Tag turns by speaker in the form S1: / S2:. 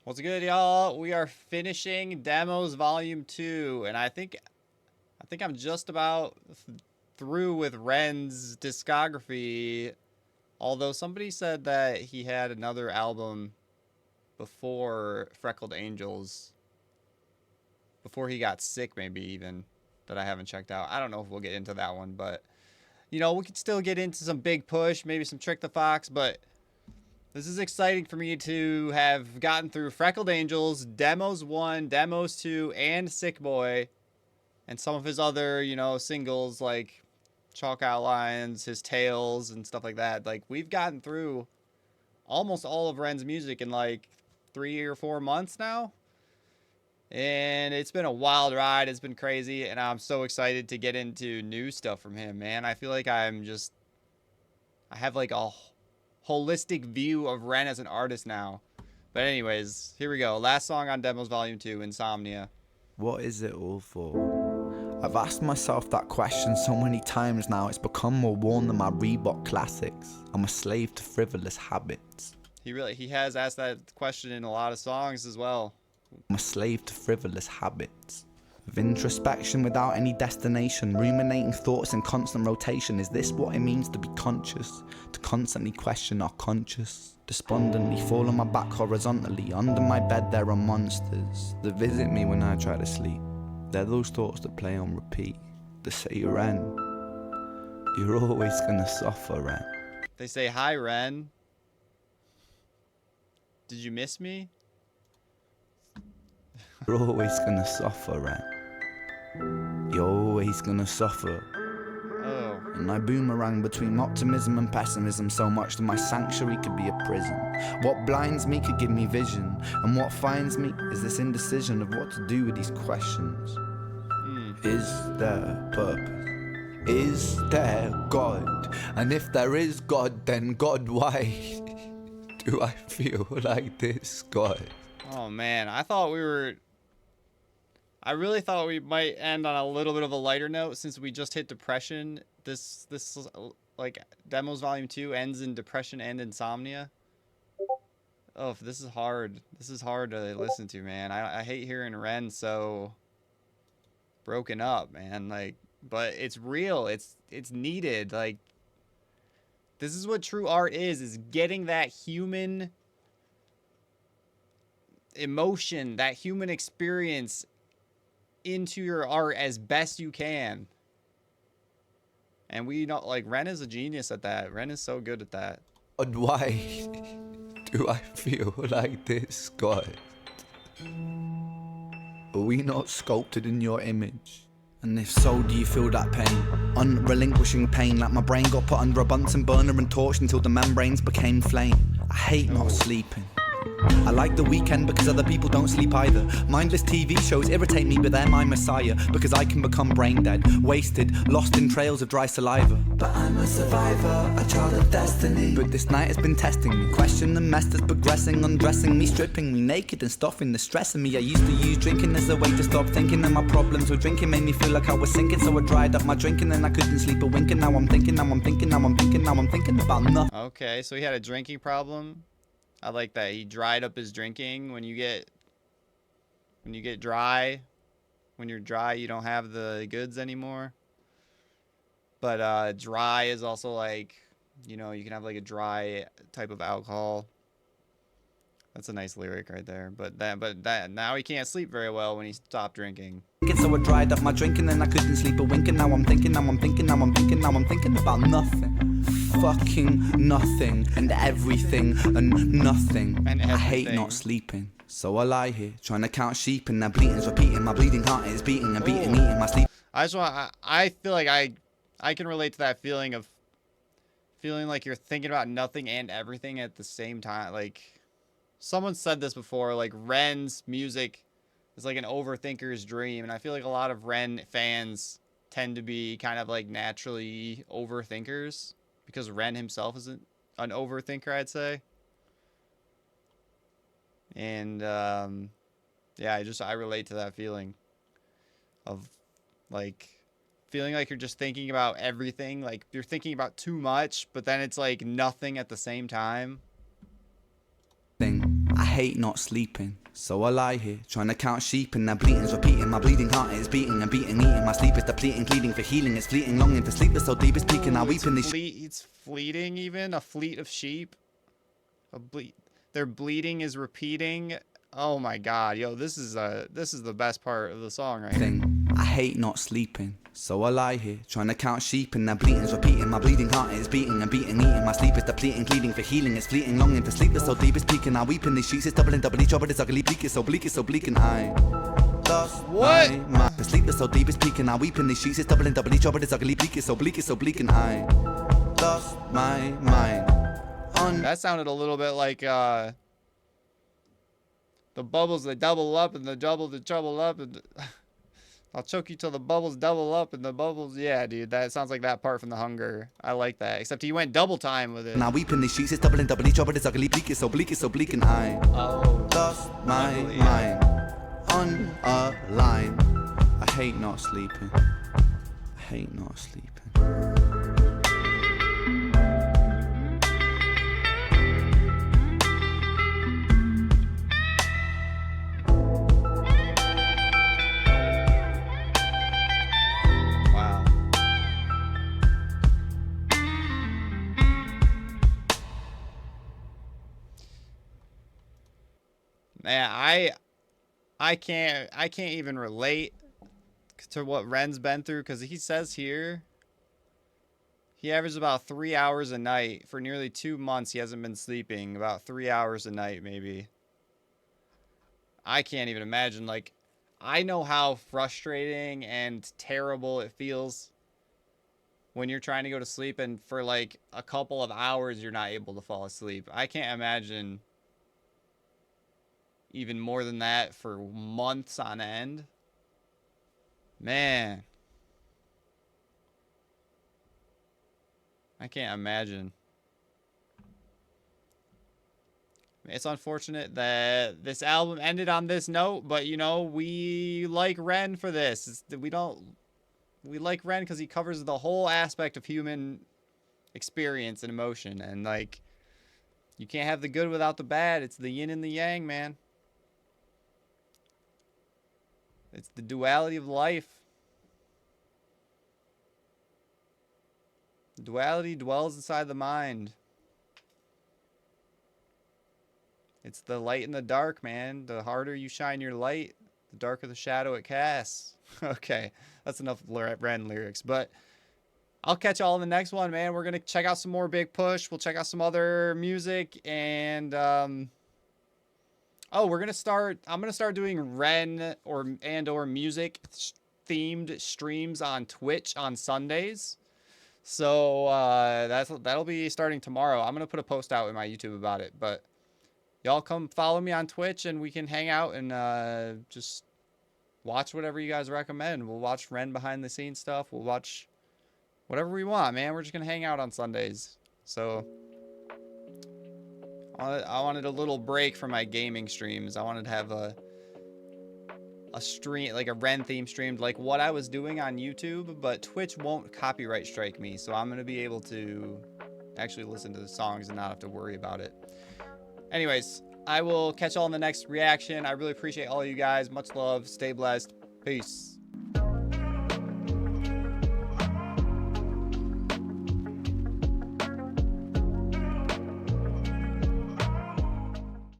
S1: What's good, y'all? We are finishing Demos Volume 2, and I think I'm just about through with Ren's discography. Although somebody said that he had another album before Freckled Angels, before he got sick, maybe even, that I haven't checked out. I don't know if we'll get into that one, but you know, we could still get into some Big Push, maybe some Trick the Fox, but this is exciting for me to have gotten through Freckled Angels, Demos 1, Demos 2, and Sick Boy, and some of his other, you know, singles like Chalk Outlines, his Tales, and stuff like that. Like, we've gotten through almost all of Ren's music in like 3 or 4 months now. And it's been a wild ride. It's been crazy. And I'm so excited to get into new stuff from him, man. I feel like I have like a holistic view of Ren as an artist now. But anyways, here we go. Last song on Demos Volume 2, Insomnia.
S2: What is it all for? I've asked myself that question so many times now, it's become more worn than my Reebok classics. I'm a slave to frivolous habits.
S1: He has asked that question in a lot of songs as well.
S2: I'm a slave to frivolous habits. Of introspection without any destination, ruminating thoughts in constant rotation. Is this what it means to be conscious? To constantly question our conscious? Despondently fall on my back horizontally. Under my bed there are monsters that visit me when I try to sleep. They're those thoughts that play on repeat, that say, Ren, you're always gonna suffer, Ren.
S1: They say, hi, Ren. Did you miss me?
S2: You're always gonna suffer, Ren. You're always gonna suffer.
S1: Oh.
S2: And I boomerang between optimism and pessimism so much that my sanctuary could be a prison. What blinds me could give me vision, and what finds me is this indecision of what to do with these questions. Is there purpose? Is there God? And if there is God, then God, why do I feel like this, God?
S1: Oh, man. I really thought we might end on a little bit of a lighter note since we just hit depression. This like Demos Volume 2 ends in depression and insomnia. Oh, this is hard. This is hard to listen to, man. I hate hearing Ren so broken up, man. Like, but it's real. It's needed. Like, this is what true art is getting that human emotion, that human experience into your art as best you can. And we know, like, Ren is a genius at that. Ren is so good at that.
S2: God, why do I feel like this, God? Are we not sculpted in your image? And if so, do you feel that pain? Unrelinquishing pain, like my brain got put under a Bunsen burner and torched until the membranes became flame. I hate not sleeping. I like the weekend because other people don't sleep either. Mindless TV shows irritate me, but they're my messiah. Because I can become brain dead, wasted, lost in trails of dry saliva. But I'm a survivor, a child of destiny. But this night has been testing me. Question the mess that's progressing, undressing me, stripping me naked and stuffing the stress in me. I used to use drinking as a way to stop thinking of my problems. So drinking made me feel like I was sinking. So I dried up my drinking and I couldn't sleep a wink. And now I'm thinking, now I'm thinking, now I'm thinking, now I'm thinking about nothing.
S1: Okay, so he had a drinking problem. I like that. He dried up his drinking. When you get dry, when you're dry, you don't have the goods anymore. But dry is also like, you know, you can have like a dry type of alcohol. That's a nice lyric right there. But now he can't sleep very well when he stopped drinking.
S2: So I dried up my drinking and I couldn't sleep a wink. And now I'm thinking, now I'm thinking, now I'm thinking, now I'm thinking about nothing. Fucking nothing and everything and nothing.
S1: And everything.
S2: I hate not sleeping. So I lie here trying to count sheep and their bleating's repeating. My bleeding heart is beating and beating, eating my sleep.
S1: I feel like I can relate to that feeling of feeling like you're thinking about nothing and everything at the same time. Like, someone said this before, like Ren's music is like an overthinker's dream. And I feel like a lot of Ren fans tend to be kind of like naturally overthinkers because Ren himself is an overthinker, I'd say. And yeah, I relate to that feeling of like feeling like you're just thinking about everything. Like you're thinking about too much, but then it's like nothing at the same time.
S2: I hate not sleeping, so I lie here trying to count sheep and their bleating's repeating. My bleeding heart is beating and beating, eating. My sleep is depleting, pleading for healing. It's fleeting, longing for sleep that's so deep it's peaking. I weep in these.
S1: It's fleeting, even a fleet of sheep. Their bleeding is repeating. Oh my God, yo, this is the best part of the song right here.
S2: I hate not sleeping, so I lie here trying to count sheep and their bleating's repeating. My bleeding heart is beating and beating, eating. My sleep is depleting, pleading for healing. It's fleeting, longing for sleep that's so deep it's peaking. I weep in these sheets, it's doubling, doubly trouble. It's ugly, bleak, it's so bleak, it's so bleak, and I lost
S1: what?
S2: My sleep that's so deep it's peaking. I weep in these sheets, it's doubling, doubly trouble. It's ugly, bleak, it's so bleak, it's so bleak, and I lost my mind.
S1: That sounded a little bit like the bubbles, they double up, and the double, they trouble up, and I'll choke you till the bubbles double up, and the bubbles, yeah, dude, that sounds like that part from The Hunger. I like that, except he went double time with it.
S2: Now weep in these sheets, it's doubling, doubly trouble. It's ugly, bleak, it's so bleak, it's so bleak, and I lost my mind on a line. I hate not sleeping. I hate not sleeping.
S1: Man, I can't even relate to what Ren's been through, because he says here he averages about 3 hours a night for nearly 2 months. He hasn't been sleeping, about 3 hours a night maybe. I can't even imagine. Like, I know how frustrating and terrible it feels when you're trying to go to sleep and for like a couple of hours you're not able to fall asleep. I can't imagine even more than that for months on end. Man, I can't imagine. It's unfortunate that this album ended on this note, but you know, we like Ren for this. We like Ren because he covers the whole aspect of human experience and emotion, and like, you can't have the good without the bad. It's the yin and the yang, man. It's the duality of life. Duality dwells inside the mind. It's the light and the dark, man. The harder you shine your light, the darker the shadow it casts. Okay, that's enough Ren lyrics. But I'll catch y'all in the next one, man. We're going to check out some more Big Push. We'll check out some other music. And, oh, I'm going to start doing Ren or music themed streams on Twitch on Sundays. So that'll be starting tomorrow. I'm going to put a post out in my YouTube about it. But y'all come follow me on Twitch and we can hang out and just watch whatever you guys recommend. We'll watch Ren behind the scenes stuff. We'll watch whatever we want, man. We're just going to hang out on Sundays. So I wanted a little break from my gaming streams. I wanted to have a stream, like a Ren theme streamed, like what I was doing on YouTube, but Twitch won't copyright strike me, so I'm going to be able to actually listen to the songs and not have to worry about it. Anyways, I will catch y'all in the next reaction. I really appreciate all you guys. Much love. Stay blessed. Peace.